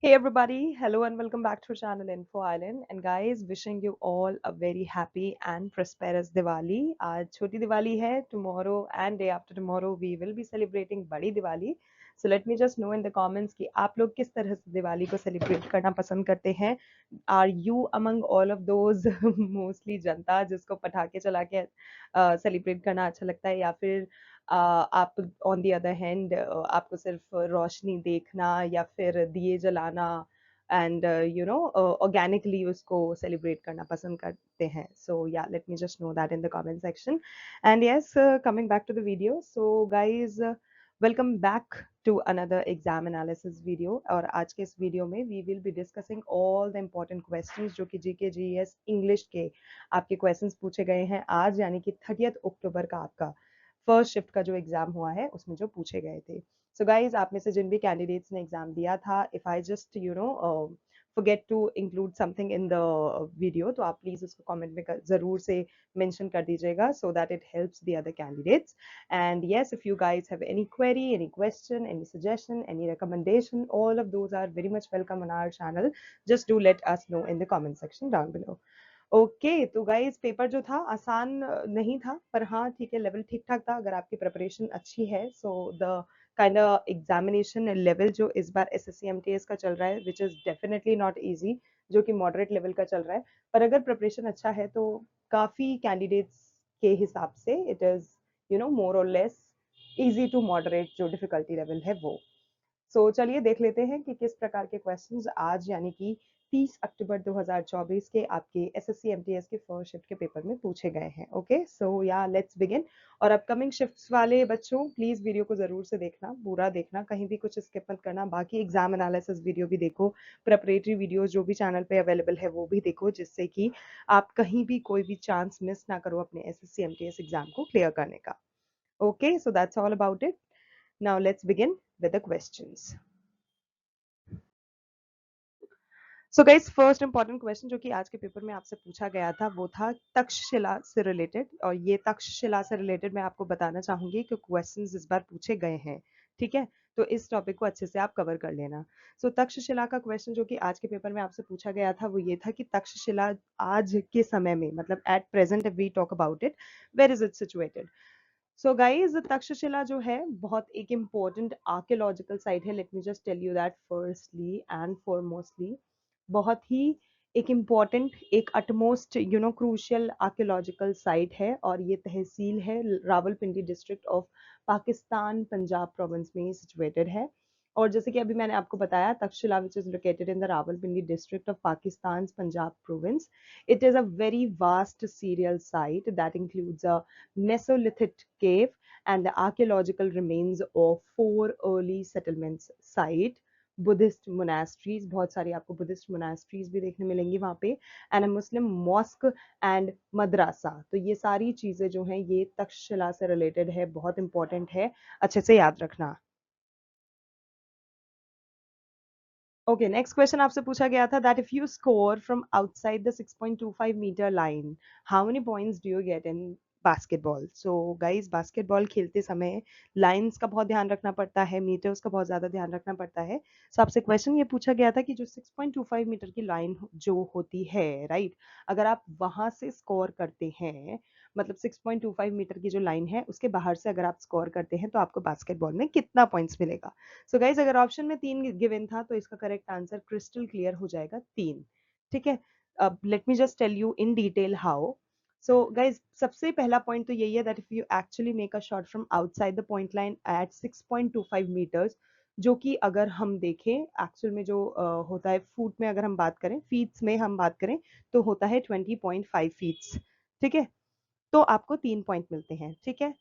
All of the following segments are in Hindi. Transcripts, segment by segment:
Hey everybody, hello and welcome back to our channel Info Island. And guys, wishing you all a very happy and prosperous Diwali. आज छोटी दिवाली है. Tomorrow and day after tomorrow we will be celebrating बड़ी Diwali. So let me just know in the comments कि आप लोग किस तरह से दिवाली को celebrate करना पसंद करते हैं. Are you among all of those mostly जनता जिसको पटाखे चला के celebrate करना अच्छा लगता है, या फिर आप ऑन द अदर हैंड आपको सिर्फ रोशनी देखना या फिर दिए जलाना एंड ऑर्गेनिकली उसको सेलिब्रेट करना पसंद करते हैं. So yeah let me just know that in the comment section. And yes, coming back to the video. So guys, welcome back to another exam analysis video. और आज के इस वीडियो में we will be discussing all the important questions जो कि जीके जीएस इंग्लिश के आपके क्वेश्चंस पूछे गए हैं आज, यानी कि 30 अक्टूबर का आपका फर्स्ट शिफ्ट का जो एग्जाम हुआ है उसमें जो पूछे गए थे. सो गाइज, आप में से जिन भी कैंडिडेट्स ने एग्जाम दिया था, if I just forget to include something in the video, तो आप प्लीज उसको कमेंट में जरूर से मेंशन कर दीजिएगा so that it helps the other candidates. And yes, if you guys have any query, any question, any suggestion, any recommendation, all of those are very much welcome on our channel. Just do let us know in the comment section down below. Okay, तो गाइज पेपर जो था आसान नहीं था, पर हाँ ठीक है, लेवल ठीक ठाक था. अगर आपकी प्रिपरेशन अच्छी है so the kind of examination level जो इस बार एसएससी एमटीएस का चल रहा है, which is definitely not easy, जो कि मॉडरेट लेवल का चल रहा है. पर अगर प्रिपरेशन अच्छा है तो काफी कैंडिडेट्स के हिसाब से इट इज मोर और लेस इजी टू मॉडरेट जो डिफिकल्टी लेवल है वो. सो चलिए देख लेते हैं कि किस प्रकार के क्वेश्चंस आज यानी कि 30 अक्टूबर 2024 के आपके एसएससी एमटीएस के फर्स्ट शिफ्ट के पेपर में पूछे गए हैं. ओके, सो या लेट्स बिगिन. और अपकमिंग शिफ्ट्स वाले बच्चों प्लीज वीडियो को जरूर से देखना, पूरा देखना, कहीं भी कुछ स्किप मत करना. बाकी एग्जाम एनालिसिस वीडियो भी देखो, प्रिपरेटरी वीडियो जो भी चैनल पे अवेलेबल है वो भी देखो, जिससे कि आप कहीं भी कोई भी चांस मिस ना करो अपने एसएससी एमटीएस एग्जाम को क्लियर करने का. Okay, so that's all about it. Now let's begin with the questions. So guys, first important question जो कि आज के पेपर में आपसे पूछा गया था वो था तक्षशिला से रिलेटेड. और ये तक्षशिला से रिलेटेड मैं आपको बताना चाहूंगी कि क्वेश्चंस इस बार पूछे गए हैं. ठीक है, तो इस टॉपिक को अच्छे से आप कवर कर लेना. सो तक्षशिला का क्वेश्चन जो कि आज के पेपर में आपसे पूछा गया था वो ये था कि तक्षशिला आज के समय में, मतलब at present, if we talk about it, where is it situated. So guys, Takshashila जो है बहुत एक इम्पोर्टेंट आर्कियोलॉजिकल साइट है. Let me just tell you that firstly and foremostly. बहुत ही एक इम्पॉर्टेंट, एक अटमोस्ट क्रूशियल आर्कियोलॉजिकल साइट है. और ये तहसील है Rawalpindi district of Pakistan, Punjab province में सिचुएटेड है. और जैसे कि अभी मैंने आपको बताया, Takshashila which is located in the Rawalpindi district of Pakistan, Punjab province. It is a very vast serial site that includes a Mesolithic cave and the archaeological remains of 4 early settlements site. Buddhist monasteries, बहुत सारी आपको बुद्धिस्ट मोनास्ट्रीज भी देखने मिलेंगी वहाँ पे, and a Muslim mosque and madrasa. तो ये सारी चीजें जो हैं ये तक्षशिला से रिलेटेड है, बहुत इंपॉर्टेंट है, अच्छे से याद रखना. ओके, नेक्स्ट क्वेश्चन आपसे पूछा गया था that if you score from outside the 6.25 meter line, how many points do you get in basketball. So guys, basketball खेलते समय लाइंस का बहुत ध्यान रखना पड़ता है, मीटर्स का बहुत ज्यादा ध्यान रखना पड़ता है. सो आपसे क्वेश्चन ये पूछा गया था कि जो 6.25 मीटर की लाइन जो होती है, राइट, अगर आप वहां से स्कोर करते हैं, मतलब 6.25 मीटर की जो लाइन है उसके बाहर से अगर आप स्कोर करते हैं तो आपको बास्केटबॉल में कितना पॉइंट्स मिलेगा. सो गाइज, अगर ऑप्शन में 3 गिवन था तो इसका करेक्ट आंसर क्रिस्टल क्लियर हो जाएगा 3. ठीक है, अब let me just tell you in detail how. So guys, सबसे पहला पॉइंट तो यही है that if you actually make a shot from outside the point line at 6.25 meters, जो कि अगर हम देखें एक्चुअल में जो होता है फुट में, अगर हम बात करें फीट्स में हम बात करें तो होता है 20.5 फीट्स. ठीक है, तो आपको 3 पॉइंट मिलते हैं. ठीक है,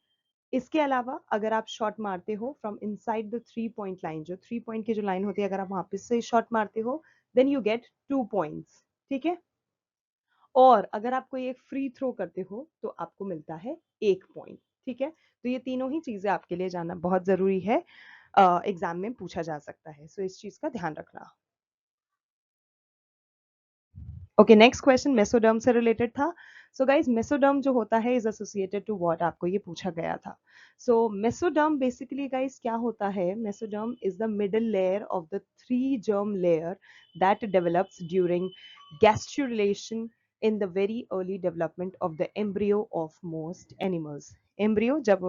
इसके अलावा अगर आप शॉट मारते हो from inside the 3 point line, जो 3 पॉइंट की जो लाइन होती है, अगर आप वहां पे से शॉट मारते हो देन यू गेट 2 पॉइंट्स. ठीक है, और अगर आप कोई एक फ्री थ्रो करते हो तो आपको मिलता है 1 पॉइंट. ठीक है, तो ये तीनों ही चीजें आपके लिए जानना बहुत जरूरी है, एग्जाम में पूछा जा सकता है. सो इस चीज का ध्यान रखना. ओके, नेक्स्ट क्वेश्चन मेसोडर्म से रिलेटेड था. सो गाइज मेसोडर्म जो होता है इज एसोसिएटेड टू व्हाट, आपको ये पूछा गया था. सो मेसोडर्म बेसिकली गाइज क्या होता है, mesoderm is the middle layer of the three germ layer that develops during gastrulation in the very early development of the embryo of most animals. Embryo जब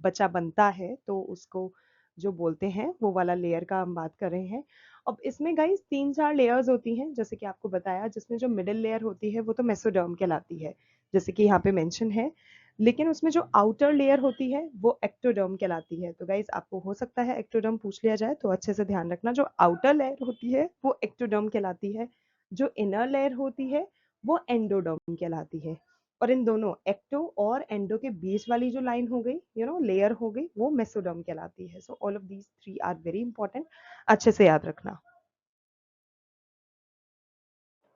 बच्चा बनता है तो उसको जो बोलते हैं वो वाला लेयर का हम बात कर रहे हैं. अब इसमें गाइस 3-4 लेयर्स होती हैं जैसे कि आपको बताया, जिसमें जो मिडिल लेयर होती है वो तो मेसोडर्म कहलाती है जैसे कि यहाँ पे मेंशन है, लेकिन उसमें जो आउटर लेयर होती है वो एक्टोडर्म कहलाती है. तो गाइस आपको हो सकता है एक्टोडर्म पूछ लिया जाए, तो अच्छे से ध्यान रखना, जो आउटर लेयर होती है वो एक्टोडर्म कहलाती है, जो इनर लेयर होती है वो एंडोडर्म कहलाती है. और इन दोनों एक्टो और एंडो के बीच वाली जो लाइन हो गई, लेयर हो गई, वो मेसोडर्म कहलाती है. So all of these three are very important, अच्छे से याद रखना.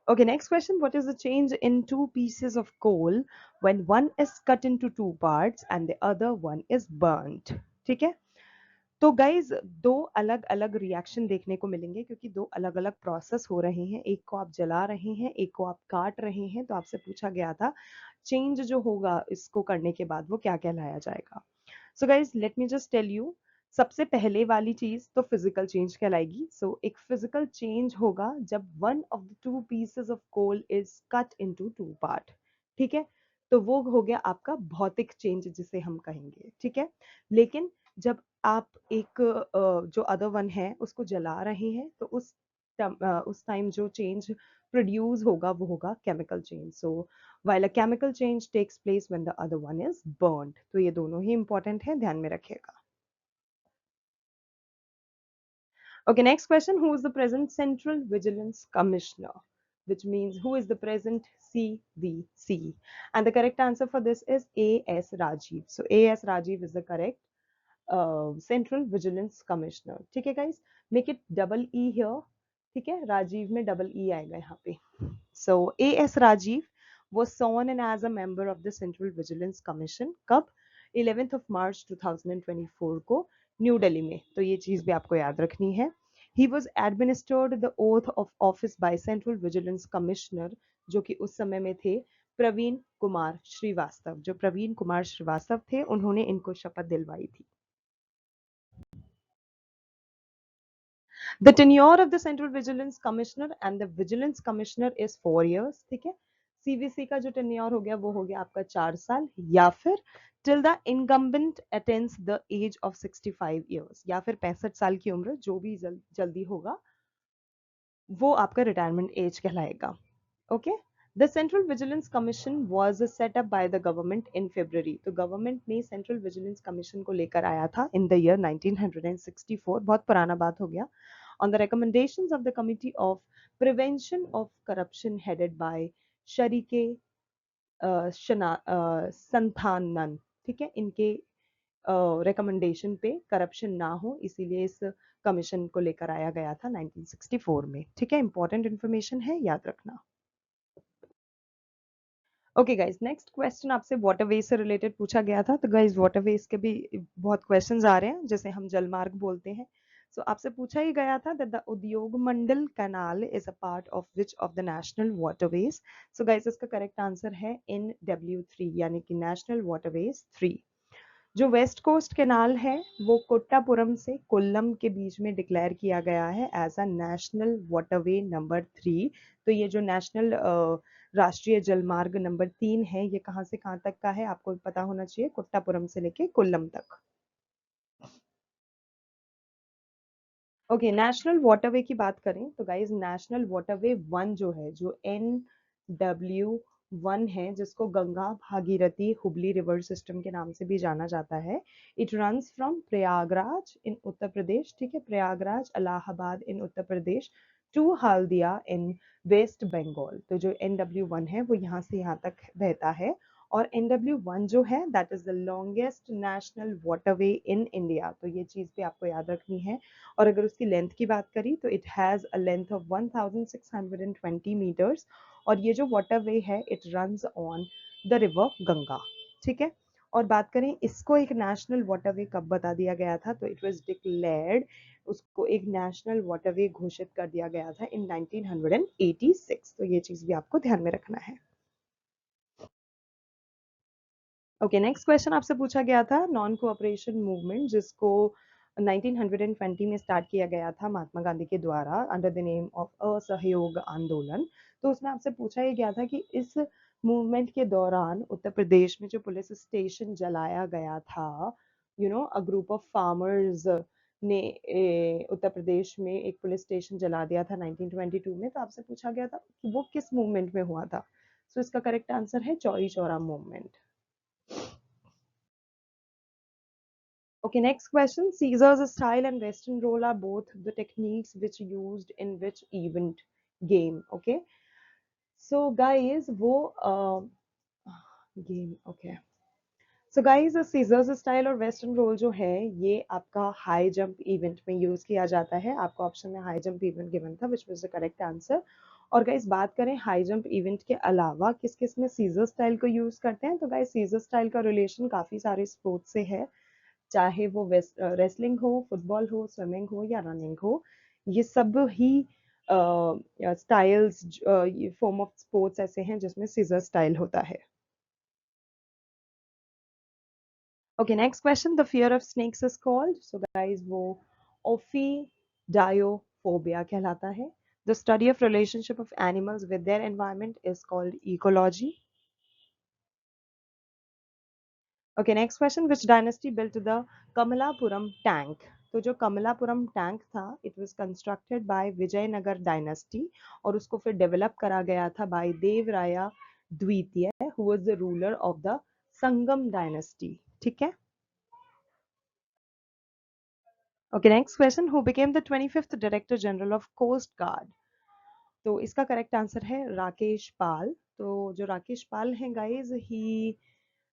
Okay, next question. What is the change in two pieces of coal when one is cut into two parts and the other one is burnt? ठीक है. तो गाइज दो अलग अलग रिएक्शन देखने को मिलेंगे क्योंकि दो अलग अलग प्रोसेस हो रहे हैं. एक को आप जला रहे हैं, एक को आप काट रहे हैं. तो आपसे पूछा गया था चेंज जो होगा इसको करने के बाद वो क्या कहलाया जाएगा. So guys let me just tell you, सबसे पहले वाली चीज तो फिजिकल चेंज कहलाएगी. सो एक फिजिकल चेंज होगा जब one of the two pieces of coal is cut into two part. ठीक है, तो वो हो गया आपका भौतिक चेंज जिसे हम कहेंगे. ठीक है, लेकिन जब आप एक जो अदर वन है उसको जला रहे हैं तो उस टाइम जो चेंज प्रोड्यूस होगा वो होगा chemical change. So while a chemical change takes place when the other one is burned. तो ये दोनों ही important है, ध्यान में रखिएगा. Okay, next question. Who is the present Central Vigilance Commissioner? Which means who is the present CVC? And the correct answer for this is A.S. Rajiv. So A.S. Rajiv is the correct Central Vigilance Commissioner. ठीक है guys, make it double E here. ठीक है, राजीव में double E आएगा यहाँ पे. So A.S. Rajiv was sworn in as a member of the Central Vigilance Commission. कब? 11th of March 2024 को न्यू दिल्ली में. तो ये चीज भी आपको याद रखनी है. He was administered the oath of office by Central Vigilance Commissioner, जो कि उस समय में थे प्रवीण कुमार श्रीवास्तव. जो प्रवीण कुमार श्रीवास्तव थे उन्होंने इनको शपथ दिलवाई थी. The tenure of the Central Vigilance Commissioner and the Vigilance Commissioner is 4 years. ठीक है, CVC का जो tenure हो गया वो हो गया आपका 4 साल, या फिर till the incumbent attains the age of 65 years, या फिर 65 साल की उम्र, जो भी जल्दी होगा वो आपका रिटायरमेंट एज कहलाएगा. Okay, the central vigilance commission was set up by the government in February. तो गवर्नमेंट ने सेंट्रल विजिलेंस कमीशन को लेकर आया था इन द ईयर 1964. बहुत पुराना बात हो गया. On the recommendations of the Committee of Prevention of Corruption headed by शरीके संथानन. ठीक है, इनके रिकमेंडेशन पे करप्शन ना हो इसीलिए इस कमीशन को लेकर आया गया था 1964 में. ठीक है, इंपॉर्टेंट इंफॉर्मेशन है, याद रखना. ओके गाइज, नेक्स्ट क्वेश्चन आपसे वाटरवेज से रिलेटेड पूछा गया था. तो गाइज वाटरवेज के भी बहुत क्वेश्चंस आ रहे हैं जिसे हम जलमार्ग बोलते हैं. सो आपसे पूछा ही गया था that the Udyog Mandal canal is a part of which of the national waterways. So guys इसका करेक्ट आंसर है NW3 यानी कि नेशनल वाटरवेज 3. जो वेस्ट कोस्ट कैनाल है वो कोट्टापुरम से कोल्लम के बीच में डिक्लेयर किया गया है as a national waterway number 3. तो ये जो नेशनल राष्ट्रीय जलमार्ग नंबर 3 है ये कहाँ से कहाँ तक का है आपको पता होना चाहिए, कोट्टापुरम से लेके कोल्लम तक. ओके, नेशनल वाटरवे की बात करें तो गाइज नेशनल वाटरवे 1 जो है, जो NW1 है, जिसको गंगा भागीरथी हुबली रिवर सिस्टम के नाम से भी जाना जाता है. It runs from Prayagraj in Uttar Pradesh. ठीक है, Prayagraj Allahabad in Uttar Pradesh to Haldia in West Bengal. तो जो NW1 है वो यहाँ से यहाँ तक बहता है. और NW1 जो है that is the longest national waterway in India. तो ये चीज भी आपको याद रखनी है. और अगर उसकी लेंथ की बात करी तो it has a length of 1620 metres. और ये जो वाटरवे है it runs on the river Ganga. ठीक है, और बात करें इसको एक नेशनल वाटरवे कब बता दिया गया था, तो इट वाज डिक्लेयर्ड, उसको एक नेशनल वाटरवे घोषित कर दिया गया था इन 1986। तो ये चीज भी आपको ध्यान में रखना है। ओके, नेक्स्ट क्वेश्चन आपसे पूछा गया था नॉन कोऑपरेशन मूवमेंट, जिसको 1920 में स्टार्ट किया गया था महात्मा गांधी के द्वारा अंडर द नेम ऑफ असहयोग आंदोलन। तो उसमें आपसे पूछा ये गया था कि इस मूवमेंट के दौरान उत्तर प्रदेश में जो पुलिस स्टेशन जलाया गया था, अ ग्रुप ऑफ फार्मर्स ने उत्तर प्रदेश में एक पुलिस स्टेशन जला दिया था 1922 में। तो आपसे पूछा गया था कि वो किस मूवमेंट में हुआ था। सो इसका करेक्ट आंसर है Chauri Chaura movement. Okay, next question. Caesar's style and Western roll are both the techniques which used in which event game. Okay. So guys, वो game. Okay. So guys, Caesar's style और Western roll जो है ये आपका हाई जंप इवेंट में यूज किया जाता है। आपको ऑप्शन में हाई जंप इवेंट गिवन था, which was the correct answer. और गाइस बात करें हाई जंप इवेंट के अलावा किस किस में सीजर स्टाइल को यूज करते हैं, तो गाइस सीजर स्टाइल का रिलेशन काफी सारे स्पोर्ट्स से है, चाहे वो रेसलिंग हो, फुटबॉल हो, स्विमिंग हो या रनिंग हो। ये सब ही स्टाइल्स, फॉर्म ऑफ स्पोर्ट्स ऐसे हैं जिसमें सीजर स्टाइल होता है। Okay, next question. The fear of snakes is called, so guys वो ओफिडायोफोबिया कहलाता है। The study of relationship of animals with their environment is called ecology. Okay, next question. Which dynasty built the Kamalapuram tank, तो जो कमलापुरम टैंक था it was constructed by Vijayanagar dynasty और उसको फिर डेवलप करा गया था बाय देवराया द्वितीय who was the ruler of the Sangam dynasty. ठीक है। Okay, next question. Who became the 25th director general of coast guard, तो इसका करेक्ट आंसर है राकेश पाल। तो जो राकेश पाल हैं guys, he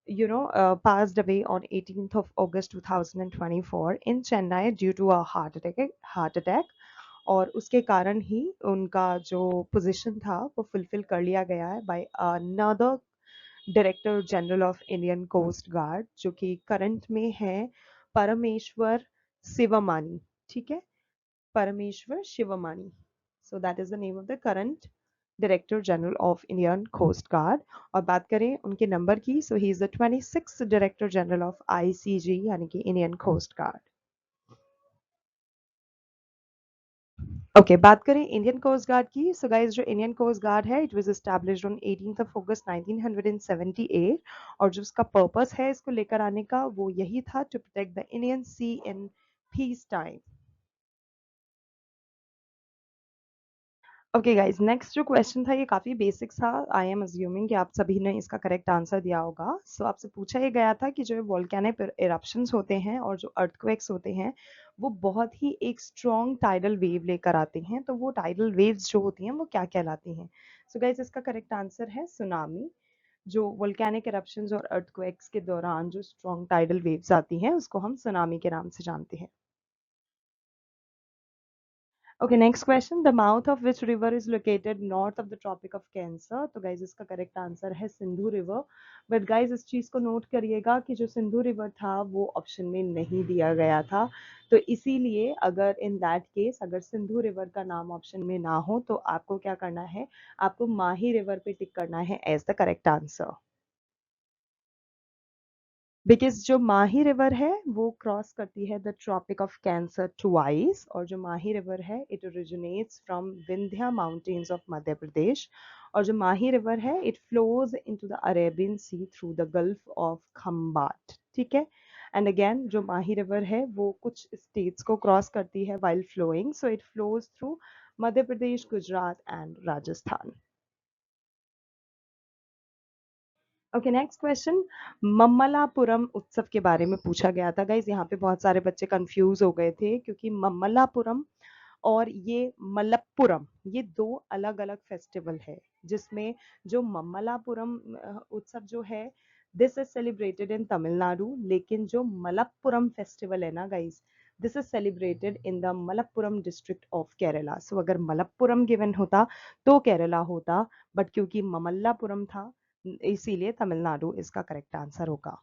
passed away on 18th of August 2024 in Chennai due to a heart attack। और उसके कारण ही उनका जो पोजीशन था वो फुलफिल कर लिया गया है by another director general of Indian coast guard, जो कि करंट में है परमेश्वर शिवमानी। ठीक है, Parameshwar Shivamani. So that is the name of the current director general of Indian coast Guard. और बात करें उनके नंबर की, so he is the 26th director general of ICG यानी कि इंडियन कोस्ट गार्ड। ओके, बात करें इंडियन कोस्ट गार्ड की, सो गाइस जो इंडियन कोस्ट गार्ड है it was established on 18th of अगस्त 1978 और जो उसका पर्पस है इसको लेकर आने का वो यही था, to protect the Indian sea in peace time. Okay guys, next जो क्वेश्चन था ये काफी बेसिक था। आई एम अज्यूमिंग कि आप सभी ने इसका करेक्ट आंसर दिया होगा। सो आपसे पूछा ये गया था कि जो वोल्केनिक इरप्शंस होते हैं और जो अर्थक्वेक्स होते हैं वो बहुत ही एक स्ट्रॉन्ग टाइडल वेव लेकर आते हैं, तो वो टाइडल वेव्स जो होती हैं वो क्या कहलाती हैं। सो गाइस इसका करेक्ट आंसर है सुनामी। जो वोल्केनिक इरप्शंस और अर्थक्वेक्स के दौरान जो स्ट्रॉन्ग टाइडल वेव्स आती हैं उसको हम सुनामी के नाम से जानते हैं। Okay, next question. The mouth of which river is located north of the Tropic of Cancer? तो guys इसका correct answer है सिंधु रिवर। बट guys इस चीज को नोट करिएगा कि जो सिंधु रिवर था वो ऑप्शन में नहीं दिया गया था, तो इसीलिए अगर इन दैट केस अगर सिंधु रिवर का नाम ऑप्शन में ना हो तो आपको क्या करना है, आपको माही रिवर पे टिक करना है as the correct answer. Because जो माही रिवर है वो क्रॉस करती है the Tropic of Cancer twice, और जो माही रिवर है it originates from Vindhya mountains of Madhya Pradesh, और जो माही रिवर है it flows into the Arabian Sea through the Gulf of Khambhat. ठीक है, एंड अगेन जो माही रिवर है वो कुछ स्टेट्स को क्रॉस करती है while flowing, so it flows through Madhya Pradesh, Gujarat and Rajasthan. Okay, next question. Mamallapuram उत्सव के बारे में पूछा गया था गाइज। यहाँ पे बहुत सारे बच्चे कंफ्यूज हो गए थे क्योंकि मम्मलापुरम और ये मलप्पुरम ये दो अलग अलग फेस्टिवल है, जिसमें जो मम्मलापुरम उत्सव जो है this is celebrated in Tamil Nadu, लेकिन जो मलप्पुरम फेस्टिवल है ना guys this is celebrated in the Malappuram district of Kerala. So अगर मलप्पुरम गिवन होता तो केरला होता, बट क्योंकि ममल्लापुरम था इसीलिए तमिलनाडु इसका करेक्ट आंसर होगा।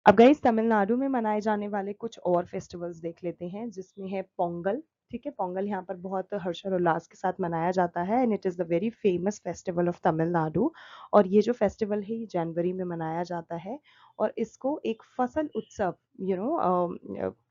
अब गाइस तमिलनाडु में मनाए जाने वाले कुछ और फेस्टिवल्स देख लेते हैं जिसमें है पोंगल। ठीक है, पोंगल यहाँ पर बहुत हर्ष और उल्लास के साथ मनाया जाता है and it is the very famous festival of Tamil Nadu. और ये जो फेस्टिवल है ये जनवरी में मनाया जाता है और इसको एक फसल उत्सव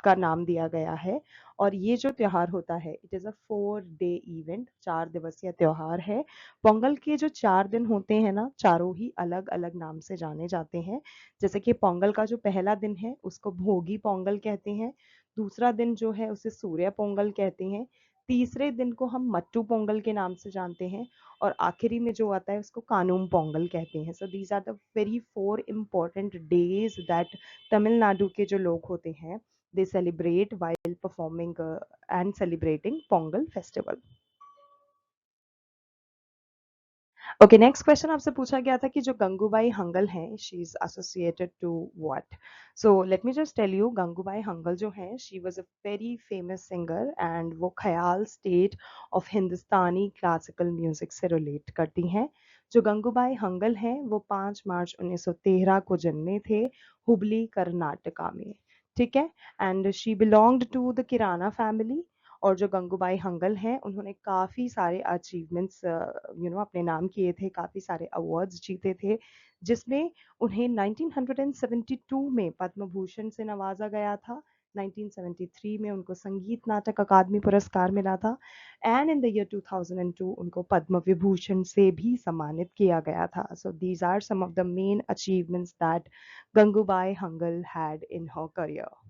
का नाम दिया गया है। और ये जो त्योहार होता है it is a 4 day event, 4 दिवसीय त्योहार है। पोंगल के जो 4 दिन होते हैं ना, चारों ही अलग अलग नाम से जाने जाते हैं। जैसे कि पोंगल का जो पहला दिन है उसको भोगी पोंगल कहते हैं, दूसरा दिन जो है उसे सूर्य पोंगल कहते हैं, तीसरे दिन को हम मट्टू पोंगल के नाम से जानते हैं और आखिरी में जो आता है उसको कानूम पोंगल कहते हैं। So these are the very 4 important days that Tamil Nadu के जो लोग होते हैं they celebrate while performing and celebrating Pongal festival. Okay, next question आपसे पूछा गया था कि जो गंगूबाई हंगल हैं she is associated to what. So let me just tell you, Gangubai Hangal जो हैं she was a very famous singer and वो khayal state of Hindustani classical music से रिलेट करती हैं। जो गंगूबाई हंगल हैं वो 5 मार्च 1913 को जन्मे थे हुबली कर्नाटका में। ठीक है, and she belonged to the Kirana family. और जो गंगूबाई हंगल हैं उन्होंने काफ़ी सारे अचीवमेंट्स अपने नाम किए थे, काफ़ी सारे अवार्ड्स जीते थे, जिसमें उन्हें 1972 में पद्म भूषण से नवाजा गया था। 1973 में उनको संगीत नाटक अकादमी पुरस्कार मिला था एंड इन द ईयर 2002 उनको पद्म विभूषण से भी सम्मानित किया गया था। So these are some of the main achievements that Gangubai Hangal had in her career.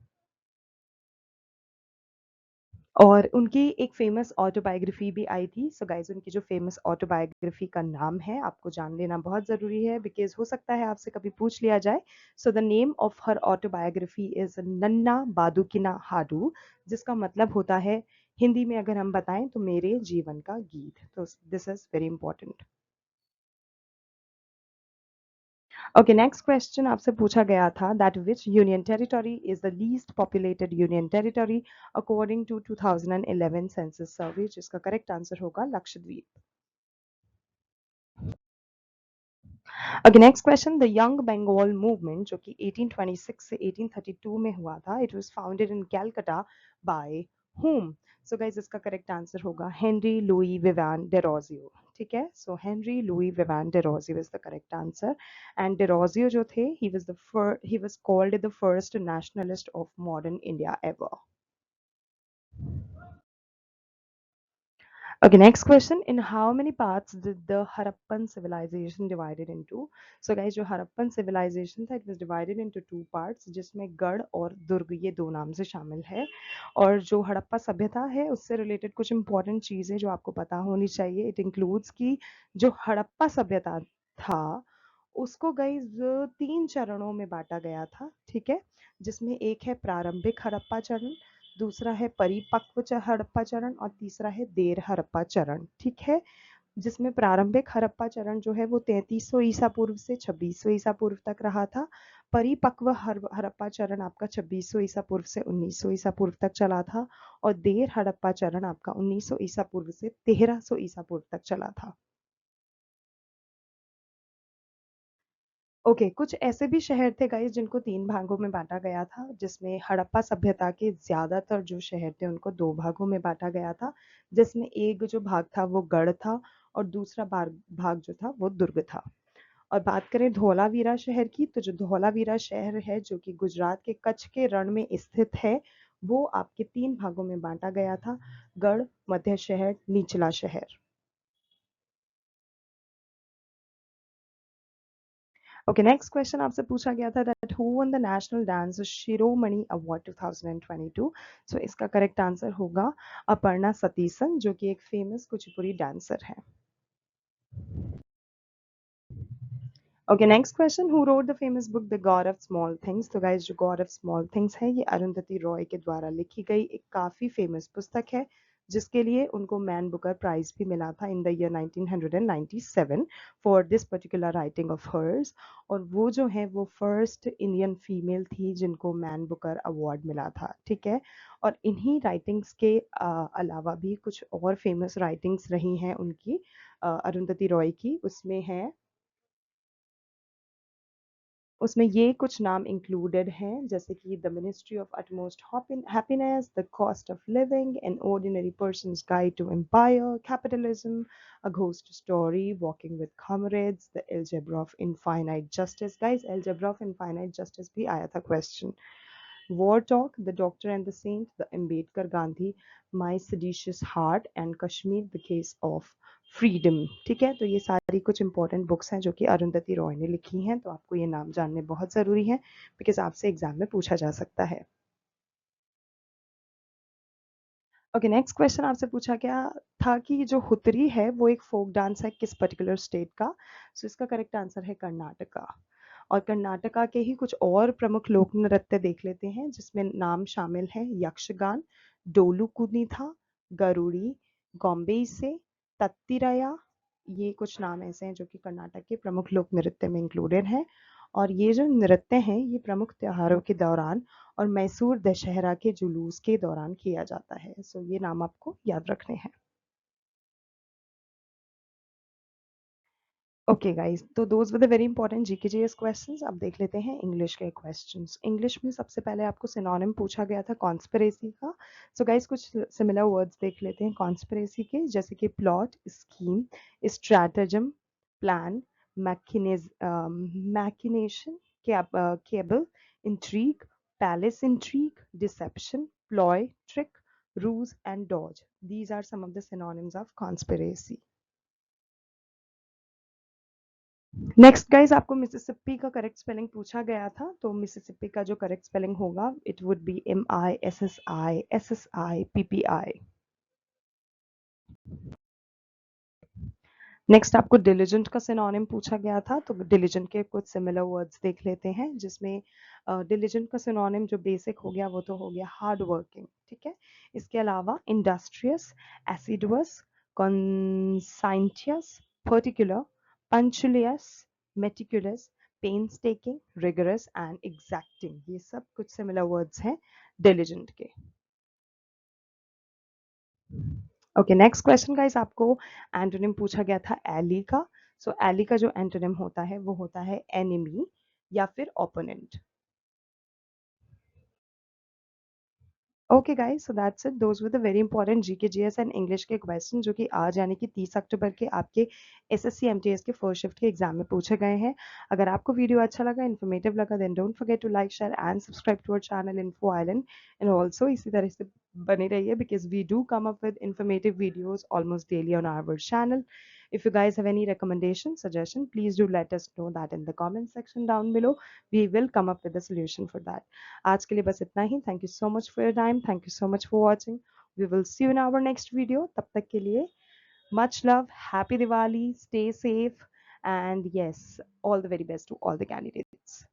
और उनकी एक फेमस ऑटोबायोग्राफी भी आई थी। सो गाइस उनकी जो फेमस ऑटोबायोग्राफी का नाम है आपको जान लेना बहुत ज़रूरी है बिकॉज हो सकता है आपसे कभी पूछ लिया जाए। So the name of her autobiography is नन्ना बादुकिना हाडू, जिसका मतलब होता है हिंदी में अगर हम बताएं तो मेरे जीवन का गीत। तो this is very important. Okay, next question आपसे पूछा गया था that which union territory is the least populated union territory according to 2011 census survey, जिसका करेक्ट आंसर होगा Lakshadweep. Okay, next question, the young Bengal movement जो कि 1826 से 1832 में हुआ था, it was founded in Calcutta by whom? So guys इसका करेक्ट आंसर होगा हेनरी लुई विवान डेरोजियो। ठीक है, सो Henry Louis Vivian Derozio is the correct answer and Derozio जो थे he was called the first nationalist of modern India ever. Okay, next question. In how many parts did the Harappan civilization divided into? So guys, जो Harappan civilization था, it was divided into 2 parts, जिसमें गढ़ और दुर्ग ये 2 नाम से शामिल है। और जो हड़प्पा सभ्यता है उससे रिलेटेड कुछ इंपॉर्टेंट चीज़ें जो आपको पता होनी चाहिए। इट इंक्लूड्स कि जो हड़प्पा सभ्यता था उसको गाइज 3 चरणों में बांटा गया था। ठीक है, जिसमें एक है प्रारंभिक हड़प्पा चरण, दूसरा है परिपक्व हड़प्पा चरण और तीसरा है देर हड़प्पा चरण। ठीक है, जिसमें प्रारंभिक हड़प्पा चरण जो है वो 3300 ईसा पूर्व से 2600 ईसा पूर्व तक रहा था। परिपक्व हड़प्पा चरण आपका 2600 ईसा पूर्व से 1900 ईसा पूर्व तक चला था और देर हड़प्पा चरण आपका 1900 ईसा पूर्व से 1300 ईसा पूर्व तक चला था। ओके, कुछ ऐसे भी शहर थे गाइस जिनको 3 भागों में बांटा गया था, जिसमें हड़प्पा सभ्यता के ज़्यादातर जो शहर थे उनको 2 भागों में बांटा गया था, जिसमें एक जो भाग था वो गढ़ था और दूसरा भाग जो था वो दुर्ग था। और बात करें धौलावीरा शहर की, तो जो धौलावीरा शहर है जो कि गुजरात के कच्छ के रण में स्थित है, वो आपके 3 भागों में बांटा गया था, गढ़, मध्य शहर, निचला शहर। ओके, नेक्स्ट क्वेश्चन आपसे पूछा गया था that who one the national dance Shiromani award 2022। सो इसका करेक्ट आंसर होगा अपर्णा सतीसन, जो कि एक फेमस कुचिपुड़ी डांसर है। Okay, next question, who wrote the famous book the God of small things. तो गाइस जो गॉड ऑफ स्मॉल थिंग्स है ये अरुंधति रॉय के द्वारा लिखी गई एक काफ़ी फेमस पुस्तक है, जिसके लिए उनको मैन बुकर प्राइज भी मिला था in the year 1997 for this particular writing of hers. और वो जो है वो फर्स्ट इंडियन फीमेल थी जिनको मैन बुकर अवार्ड मिला था। ठीक है, और इन्हीं राइटिंग्स के अलावा भी कुछ और फेमस राइटिंग्स रही हैं उनकी, अरुंधति रॉय की, उसमें है उसमें ये कुछ नाम इंक्लूडेड हैं, जैसे कि the ministry of utmost happiness, the cost of living, an ordinary person's guide to empire, capitalism, a ghost story, walking with comrades, the algebra of infinite justice. Guys, algebra of infinite justice भी आया था question. War Talk, The Doctor and the Saint, The Ambedkar Gandhi, My Seditious Heart and Kashmir, The Case of freedom. ठीक है, तो ये सारी कुछ इंपॉर्टेंट बुक्स हैं जो कि अरुंधति रॉय ने लिखी हैं, तो आपको ये नाम जानने बहुत ज़रूरी है बिकॉज आपसे एग्जाम में पूछा जा सकता है। ओके, नेक्स्ट क्वेश्चन आपसे पूछा गया था कि जो हुतरी है वो एक फोक डांस है किस पर्टिकुलर स्टेट का। सो इसका करेक्ट आंसर है कर्नाटका। और कर्नाटका के ही कुछ और प्रमुख लोक नृत्य देख लेते हैं जिसमें नाम शामिल है यक्षगान, डोलू कुनीथा, गरुड़ी, गोम्बे से, तत्तिरया। ये कुछ नाम ऐसे हैं जो कि कर्नाटक के प्रमुख लोक नृत्य में इंक्लूडेड हैं। और ये जो नृत्य हैं ये प्रमुख त्योहारों के दौरान और मैसूर दशहरा के जुलूस के दौरान किया जाता है। सो ये नाम आपको याद रखने हैं। ओके गाइस, तो those were the very important GK GS questions. अब देख लेते हैं इंग्लिश के क्वेश्चंस। इंग्लिश में सबसे पहले आपको सिनोनिम पूछा गया था कॉन्स्पिरेसी का। सो गाइस कुछ सिमिलर वर्ड्स देख लेते हैं कॉन्स्पिरेसी के, जैसे कि plot, scheme, stratagem, plan, machination, cabal, intrigue, palace intrigue, deception, ploy, trick, ruse and dodge. These are some of the synonyms of conspiracy. Next guys, आपको मिसिसिपी का करेक्ट स्पेलिंग पूछा गया था, तो मिसिसिपी का जो करेक्ट स्पेलिंग होगा it would be MISSISSIPPI। Next आपको डिलिजेंट का सिनोनिम पूछा गया था, तो डिलिजेंट के कुछ सिमिलर वर्ड्स देख लेते हैं, जिसमें डिलिजेंट का सिनोनिम जो बेसिक हो गया वो तो हो गया हार्ड वर्किंग। ठीक है, इसके अलावा industrious, assiduous, conscientious, particular, punctilious, meticulous, painstaking, rigorous and exacting. ये सब कुछ सिमिलर वर्ड्स हैं डिलिजेंट के। ओके, नेक्स्ट क्वेश्चन गाइस, आपको एंटोनिम पूछा गया था एली का। सो एली का जो एंटोनिम होता है वो होता है एनिमी या फिर opponent. Okay guys, so that's it. Those were the very important GK GS and English के क्वेश्चन जो कि आज यानी कि 30 अक्टूबर के आपके एसएससी एमटीएस के फर्स्ट शिफ्ट के एग्जाम में पूछे गए हैं। अगर आपको वीडियो अच्छा लगा, इन्फॉर्मेटिव लगा, then don't forget to like, share and subscribe to our channel info island. And also इसी तरह से बने रहिए because we do come up with informative videos almost daily on our channel. If you guys have any recommendation, suggestion, please do let us know that in the comment section down below. We will come up with a solution for that. आज के लिए बस इतना ही। Thank you so much for your time, thank you so much for watching. We will see you in our next video. तब तक के लिए much love, happy Diwali, stay safe, and yes, all the very best to all the candidates.